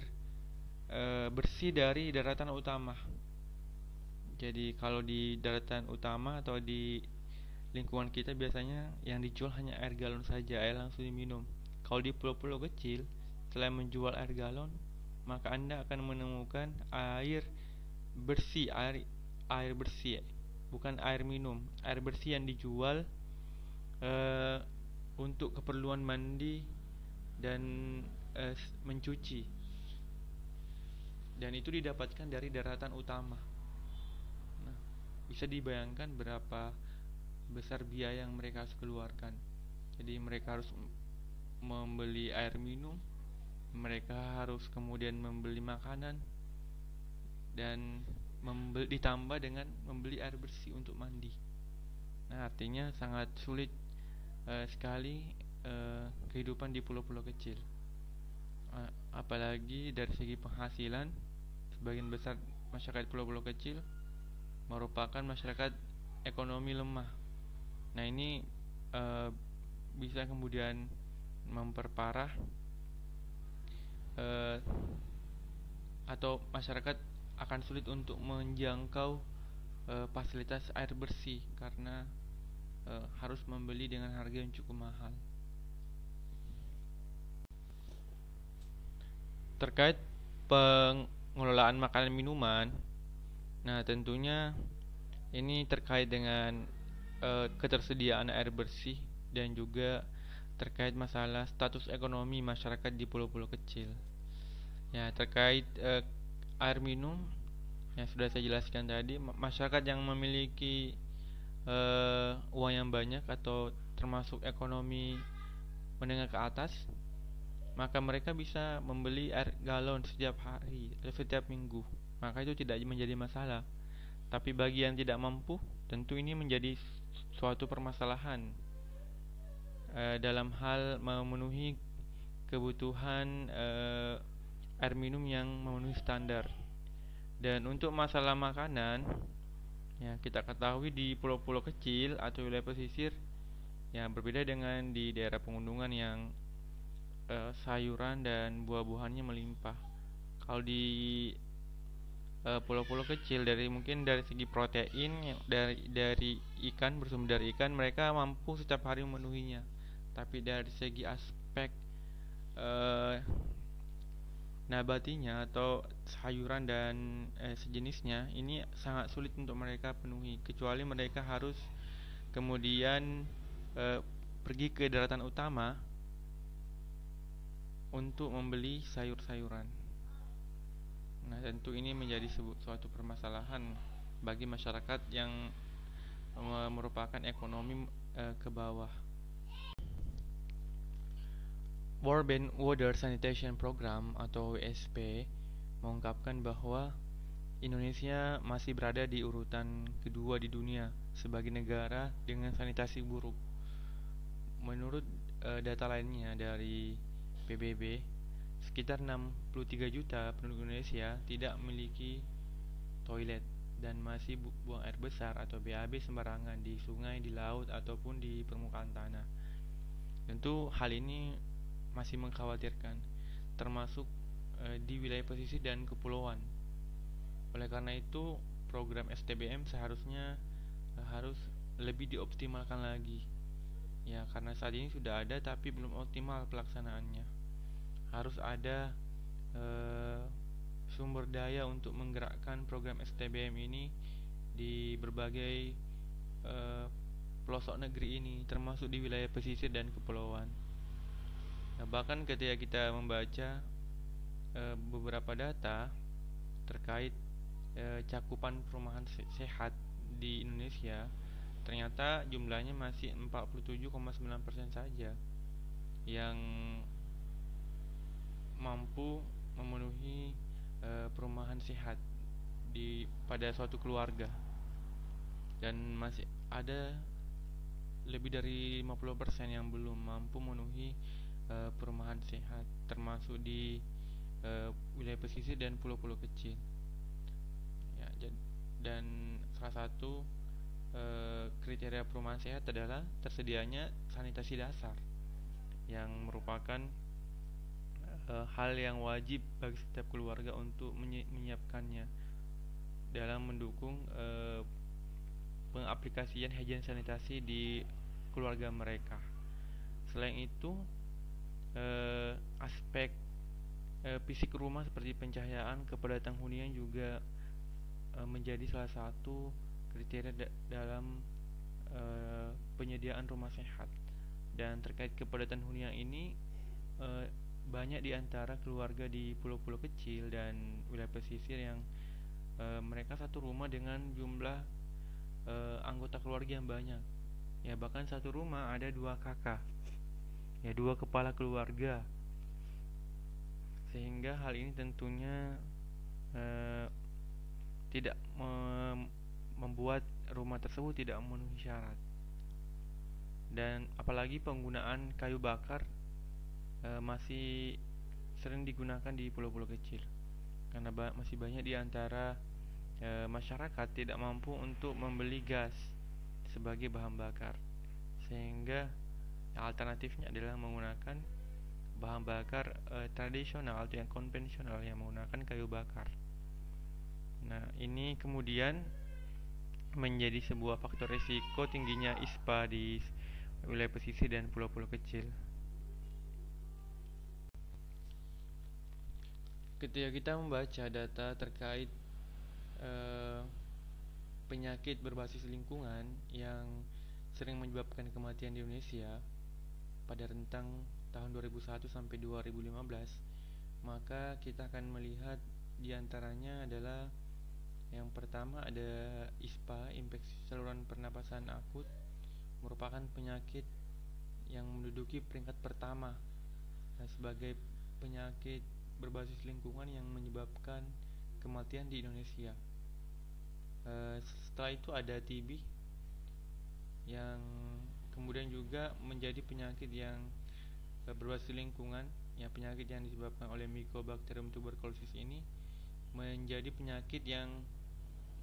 bersih dari daratan utama. Jadi kalau di daratan utama atau di lingkungan kita biasanya yang dijual hanya air galon saja, air langsung diminum. Kalau di pulau-pulau kecil, selain menjual air galon, maka Anda akan menemukan air bersih, air bersih, bukan air minum, air bersih yang dijual untuk keperluan mandi dan mencuci. Dan itu didapatkan dari daratan utama. Nah, bisa dibayangkan berapa besar biaya yang mereka harus keluarkan. Jadi mereka harus membeli air minum, mereka harus kemudian membeli makanan, dan ditambah dengan membeli air bersih untuk mandi. Nah, artinya sangat sulit sekali kehidupan di pulau-pulau kecil. Apalagi dari segi penghasilan, sebagian besar masyarakat pulau-pulau kecil merupakan masyarakat ekonomi lemah. Nah, ini bisa kemudian memperparah atau masyarakat akan sulit untuk menjangkau fasilitas air bersih karena harus membeli dengan harga yang cukup mahal. Terkait pengelolaan makanan minuman, nah tentunya ini terkait dengan ketersediaan air bersih dan juga terkait masalah status ekonomi masyarakat di pulau-pulau kecil. Ya, terkait air minum yang sudah saya jelaskan tadi, masyarakat yang memiliki uang yang banyak atau termasuk ekonomi menengah ke atas, maka mereka bisa membeli air galon setiap hari atau setiap minggu, maka itu tidak menjadi masalah. Tapi bagi yang tidak mampu, tentu ini menjadi suatu permasalahan dalam hal memenuhi kebutuhan air minum yang memenuhi standar. Dan untuk masalah makanan, ya kita ketahui di pulau-pulau kecil atau wilayah pesisir yang berbeda dengan di daerah pegunungan yang sayuran dan buah-buahannya melimpah. Kalau di pulau-pulau kecil, mungkin dari segi protein dari ikan, bersumber dari ikan, mereka mampu setiap hari memenuhinya. Tapi dari segi aspek eh, nabatinya atau sayuran dan sejenisnya, ini sangat sulit untuk mereka penuhi, kecuali mereka harus kemudian eh, pergi ke daratan utama untuk membeli sayur-sayuran. Nah, tentu ini menjadi suatu permasalahan bagi masyarakat yang merupakan ekonomi ke bawah. World Bank Water Sanitation Program atau WSP mengungkapkan bahwa Indonesia masih berada di urutan kedua di dunia sebagai negara dengan sanitasi buruk. Menurut data lainnya dari PBB, sekitar 63 juta penduduk Indonesia tidak memiliki toilet dan masih buang air besar atau BAB sembarangan di sungai, di laut, ataupun di permukaan tanah. Tentu hal ini masih mengkhawatirkan, termasuk di wilayah pesisir dan kepulauan. Oleh karena itu, program STBM seharusnya harus lebih dioptimalkan lagi. Ya, karena saat ini sudah ada tapi belum optimal pelaksanaannya. Harus ada sumber daya untuk menggerakkan program STBM ini di berbagai pelosok negeri ini, termasuk di wilayah pesisir dan kepulauan. Nah, bahkan ketika kita membaca beberapa data terkait cakupan perumahan sehat di Indonesia, ternyata jumlahnya masih 47,9% saja yang mampu memenuhi perumahan sehat pada suatu keluarga, dan masih ada lebih dari 50% yang belum mampu memenuhi perumahan sehat, termasuk di wilayah pesisir dan pulau-pulau kecil. Ya, dan salah satu kriteria perumahan sehat adalah tersedianya sanitasi dasar, yang merupakan hal yang wajib bagi setiap keluarga untuk menyiapkannya dalam mendukung pengaplikasian higien sanitasi di keluarga mereka. Selain itu, aspek fisik rumah seperti pencahayaan, kepadatan hunian juga menjadi salah satu kriteria dalam penyediaan rumah sehat. Dan terkait kepadatan hunian ini, banyak di antara keluarga di pulau-pulau kecil dan wilayah pesisir yang mereka satu rumah dengan jumlah anggota keluarga yang banyak. Ya, bahkan satu rumah ada 2 kakak, ya 2 kepala keluarga, sehingga hal ini tentunya tidak membuat rumah tersebut tidak memenuhi syarat. Dan apalagi penggunaan kayu bakar masih sering digunakan di pulau-pulau kecil, karena masih banyak di antara masyarakat tidak mampu untuk membeli gas sebagai bahan bakar, sehingga alternatifnya adalah menggunakan bahan bakar tradisional atau yang konvensional yang menggunakan kayu bakar. Nah, ini kemudian menjadi sebuah faktor risiko tingginya ISPA di wilayah pesisir dan pulau-pulau kecil. Ketika kita membaca data terkait penyakit berbasis lingkungan yang sering menyebabkan kematian di Indonesia pada rentang tahun 2001 sampai 2015, maka kita akan melihat diantaranya adalah yang pertama ada ISPA, infeksi saluran pernapasan akut, merupakan penyakit yang menduduki peringkat pertama sebagai penyakit berbasis lingkungan yang menyebabkan kematian di Indonesia. Setelah itu ada TB yang kemudian juga menjadi penyakit yang berbasis lingkungan, ya penyakit yang disebabkan oleh Mycobacterium tuberculosis ini menjadi penyakit yang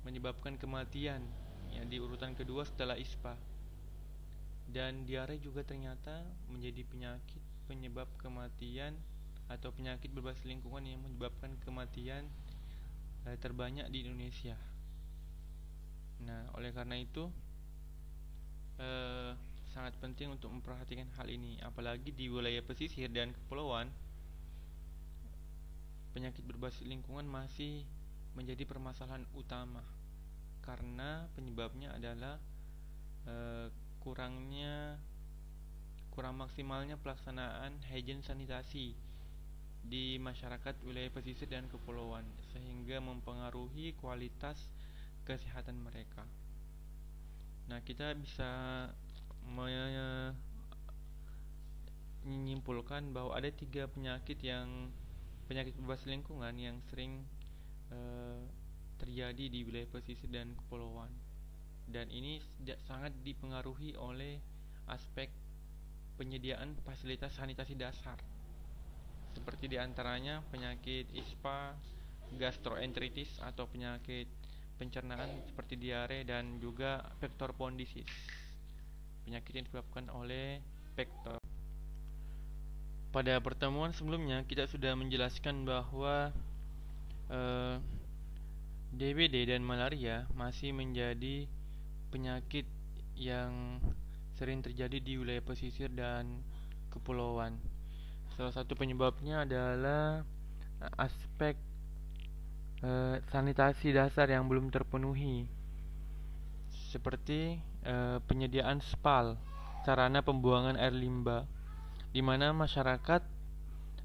menyebabkan kematian, ya di urutan kedua setelah ISPA. Dan diare juga ternyata menjadi penyakit penyebab kematian atau penyakit berbasis lingkungan yang menyebabkan kematian terbanyak di Indonesia. Nah, oleh karena itu sangat penting untuk memperhatikan hal ini, apalagi di wilayah pesisir dan kepulauan. Penyakit berbasis lingkungan masih menjadi permasalahan utama karena penyebabnya adalah kurang maksimalnya pelaksanaan hygiene sanitasi di masyarakat wilayah pesisir dan kepulauan, sehingga mempengaruhi kualitas kesehatan mereka. Nah, kita bisa menyimpulkan bahwa ada 3 penyakit berbasis lingkungan yang sering terjadi di wilayah pesisir dan kepulauan, dan ini sangat dipengaruhi oleh aspek penyediaan fasilitas sanitasi dasar, seperti diantaranya penyakit ISPA, gastroenteritis atau penyakit pencernaan seperti diare, dan juga vector-borne disease, penyakit yang disebabkan oleh vektor. Pada pertemuan sebelumnya kita sudah menjelaskan bahwa DBD dan malaria masih menjadi penyakit yang sering terjadi di wilayah pesisir dan kepulauan. Salah satu penyebabnya adalah aspek sanitasi dasar yang belum terpenuhi, seperti penyediaan SPAL, sarana pembuangan air limbah, di mana masyarakat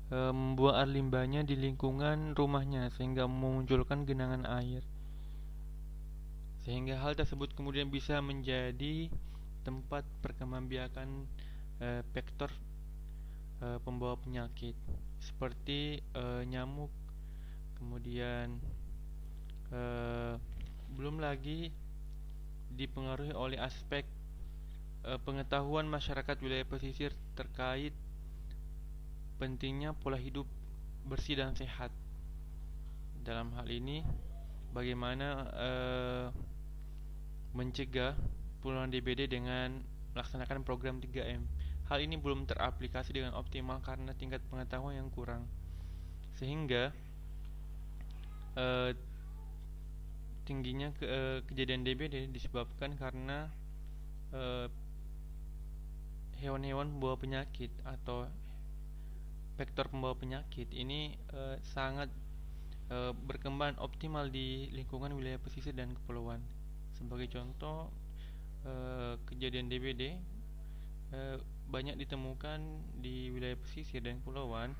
membuang air limbahnya di lingkungan rumahnya sehingga memunculkan genangan air, sehingga hal tersebut kemudian bisa menjadi tempat perkembangbiakan vektor pembawa penyakit seperti nyamuk. Kemudian belum lagi dipengaruhi oleh aspek pengetahuan masyarakat wilayah pesisir terkait pentingnya pola hidup bersih dan sehat. Dalam hal ini, bagaimana mencegah penularan DBD dengan melaksanakan program 3M. Hal ini belum teraplikasi dengan optimal karena tingkat pengetahuan yang kurang, sehingga tingginya kejadian DBD disebabkan karena hewan-hewan pembawa penyakit atau vektor pembawa penyakit ini sangat berkembang optimal di lingkungan wilayah pesisir dan kepulauan. Sebagai contoh, kejadian DBD banyak ditemukan di wilayah pesisir dan kepulauan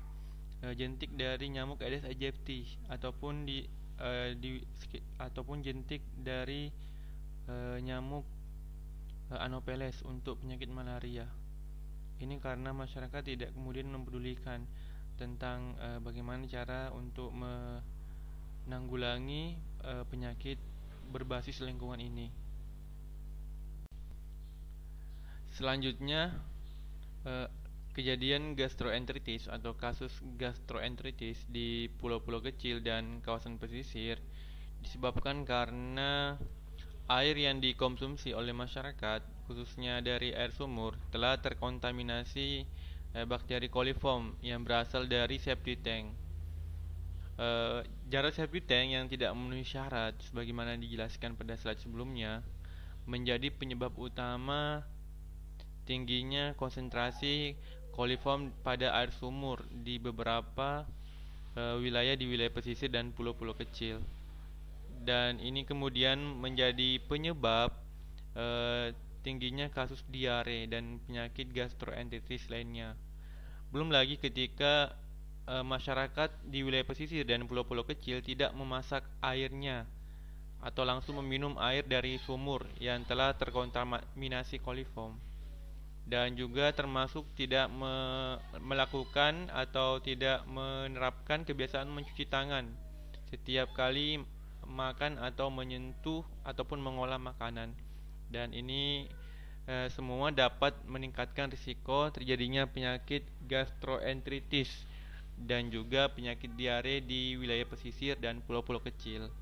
jentik dari nyamuk Aedes aegypti ataupun jentik dari nyamuk Anopheles untuk penyakit malaria. Ini karena masyarakat tidak kemudian mempedulikan tentang bagaimana cara untuk menanggulangi penyakit berbasis lingkungan ini. Selanjutnya, kejadian gastroenteritis atau kasus gastroenteritis di pulau-pulau kecil dan kawasan pesisir disebabkan karena air yang dikonsumsi oleh masyarakat, khususnya dari air sumur, telah terkontaminasi bakteri coliform yang berasal dari septic tank. Jarak septic tank yang tidak memenuhi syarat, sebagaimana dijelaskan pada slide sebelumnya, menjadi penyebab utama tingginya konsentrasi coliform pada air sumur di beberapa wilayah di wilayah pesisir dan pulau-pulau kecil. Dan ini kemudian menjadi penyebab tingginya kasus diare dan penyakit gastroenteritis lainnya. Belum lagi ketika masyarakat di wilayah pesisir dan pulau-pulau kecil tidak memasak airnya atau langsung meminum air dari sumur yang telah terkontaminasi coliform, dan juga termasuk tidak melakukan atau tidak menerapkan kebiasaan mencuci tangan setiap kali makan atau menyentuh ataupun mengolah makanan. Dan ini semua dapat meningkatkan risiko terjadinya penyakit gastroenteritis dan juga penyakit diare di wilayah pesisir dan pulau-pulau kecil.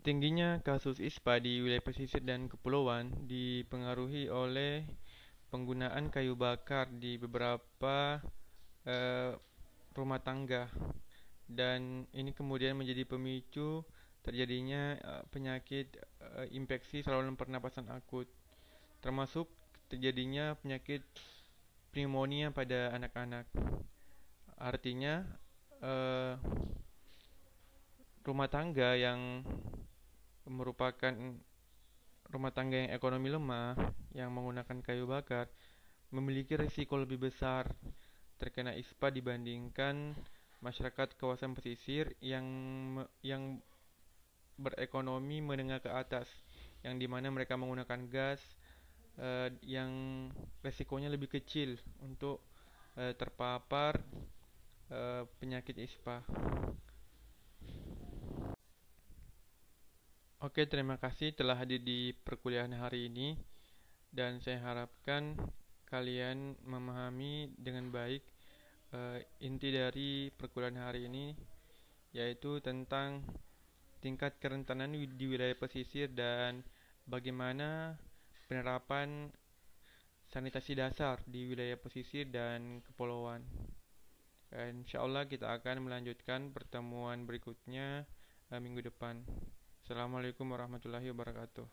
Tingginya kasus ISPA di wilayah pesisir dan kepulauan dipengaruhi oleh penggunaan kayu bakar di beberapa rumah tangga, dan ini kemudian menjadi pemicu terjadinya penyakit infeksi saluran pernapasan akut, termasuk terjadinya penyakit pneumonia pada anak-anak. Artinya eh, rumah tangga yang merupakan rumah tangga yang ekonomi lemah, yang menggunakan kayu bakar, memiliki risiko lebih besar terkena ISPA dibandingkan masyarakat kawasan pesisir yang berekonomi menengah ke atas, yang dimana mereka menggunakan gas yang resikonya lebih kecil untuk terpapar penyakit ISPA. Oke, terima kasih telah hadir di perkuliahan hari ini, dan saya harapkan kalian memahami dengan baik inti dari perkuliahan hari ini, yaitu tentang tingkat kerentanan di wilayah pesisir dan bagaimana penerapan sanitasi dasar di wilayah pesisir dan kepulauan. Dan insyaallah kita akan melanjutkan pertemuan berikutnya minggu depan. Assalamualaikum warahmatullahi wabarakatuh.